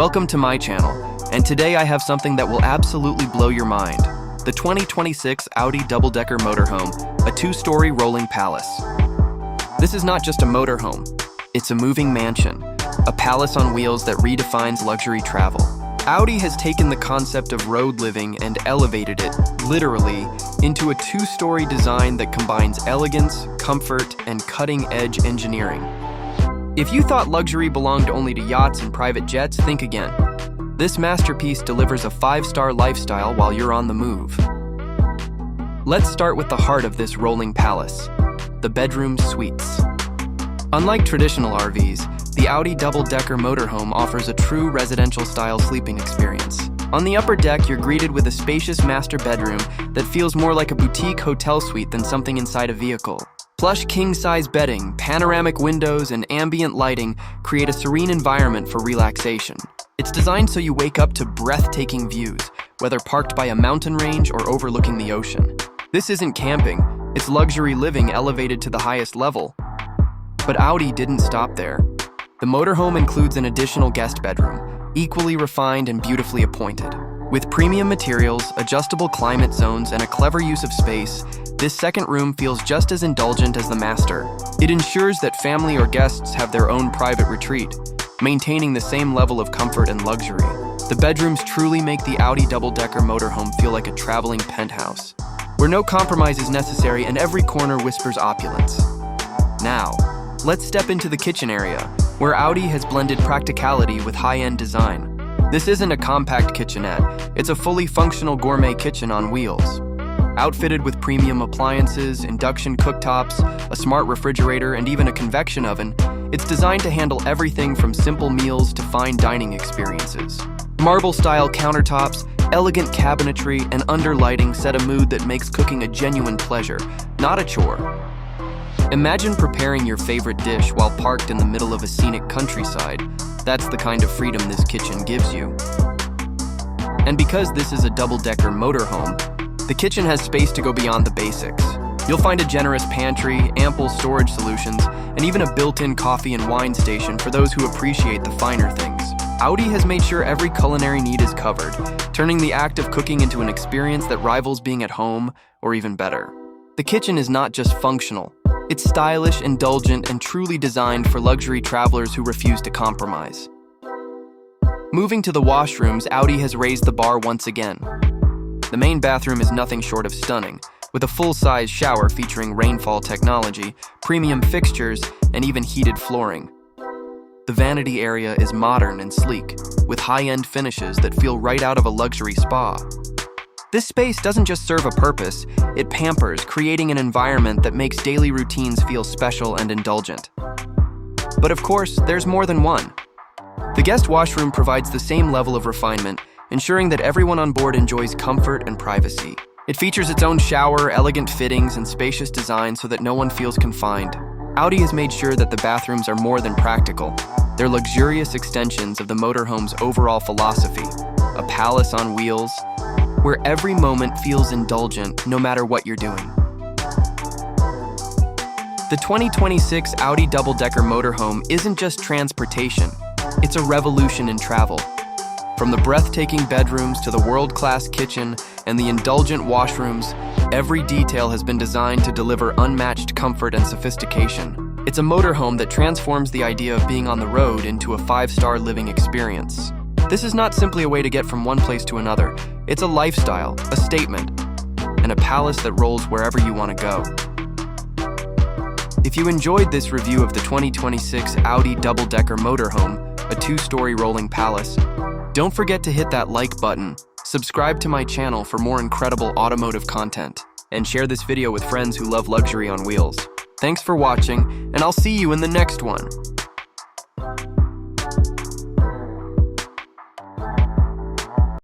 Welcome to my channel, and today I have something that will absolutely blow your mind. The 2026 Audi Double-Decker Motorhome, a 2-story rolling palace. This is not just a motorhome, it's a moving mansion, a palace on wheels that redefines luxury travel. Audi has taken the concept of road living and elevated it, literally, into a 2-story design that combines elegance, comfort, and cutting-edge engineering. If you thought luxury belonged only to yachts and private jets, think again. This masterpiece delivers a 5-star lifestyle while you're on the move. Let's start with the heart of this rolling palace, the bedroom suites. Unlike traditional RVs, the Audi Double-Decker Motorhome offers a true residential-style sleeping experience. On the upper deck, you're greeted with a spacious master bedroom that feels more like a boutique hotel suite than something inside a vehicle. Plush king-size bedding, panoramic windows, and ambient lighting create a serene environment for relaxation. It's designed so you wake up to breathtaking views, whether parked by a mountain range or overlooking the ocean. This isn't camping, it's luxury living elevated to the highest level. But Audi didn't stop there. The motorhome includes an additional guest bedroom, equally refined and beautifully appointed. With premium materials, adjustable climate zones, and a clever use of space, this second room feels just as indulgent as the master. It ensures that family or guests have their own private retreat, maintaining the same level of comfort and luxury. The bedrooms truly make the Audi Double-Decker Motorhome feel like a traveling penthouse, where no compromise is necessary and every corner whispers opulence. Now, let's step into the kitchen area, where Audi has blended practicality with high-end design. This isn't a compact kitchenette, it's a fully functional gourmet kitchen on wheels. Outfitted with premium appliances, induction cooktops, a smart refrigerator, and even a convection oven, it's designed to handle everything from simple meals to fine dining experiences. Marble-style countertops, elegant cabinetry, and underlighting set a mood that makes cooking a genuine pleasure, not a chore. Imagine preparing your favorite dish while parked in the middle of a scenic countryside. That's the kind of freedom this kitchen gives you. And because this is a double-decker motorhome, the kitchen has space to go beyond the basics. You'll find a generous pantry, ample storage solutions, and even a built-in coffee and wine station for those who appreciate the finer things. Audi has made sure every culinary need is covered, turning the act of cooking into an experience that rivals being at home, or even better. The kitchen is not just functional. It's stylish, indulgent, and truly designed for luxury travelers who refuse to compromise. Moving to the washrooms, Audi has raised the bar once again. The main bathroom is nothing short of stunning, with a full-size shower featuring rainfall technology, premium fixtures, and even heated flooring. The vanity area is modern and sleek, with high-end finishes that feel right out of a luxury spa. This space doesn't just serve a purpose, it pampers, creating an environment that makes daily routines feel special and indulgent. But of course, there's more than one. The guest washroom provides the same level of refinement, ensuring that everyone on board enjoys comfort and privacy. It features its own shower, elegant fittings, and spacious design so that no one feels confined. Audi has made sure that the bathrooms are more than practical. They're luxurious extensions of the motorhome's overall philosophy, a palace on wheels, where every moment feels indulgent no matter what you're doing. The 2026 Audi Double-Decker Motorhome isn't just transportation, it's a revolution in travel. From the breathtaking bedrooms to the world-class kitchen and the indulgent washrooms, every detail has been designed to deliver unmatched comfort and sophistication. It's a motorhome that transforms the idea of being on the road into a 5-star living experience. This is not simply a way to get from one place to another. It's a lifestyle, a statement, and a palace that rolls wherever you want to go. If you enjoyed this review of the 2026 Audi Double-Decker Motorhome, a 2-story rolling palace, don't forget to hit that like button, subscribe to my channel for more incredible automotive content, and share this video with friends who love luxury on wheels. Thanks for watching, and I'll see you in the next one.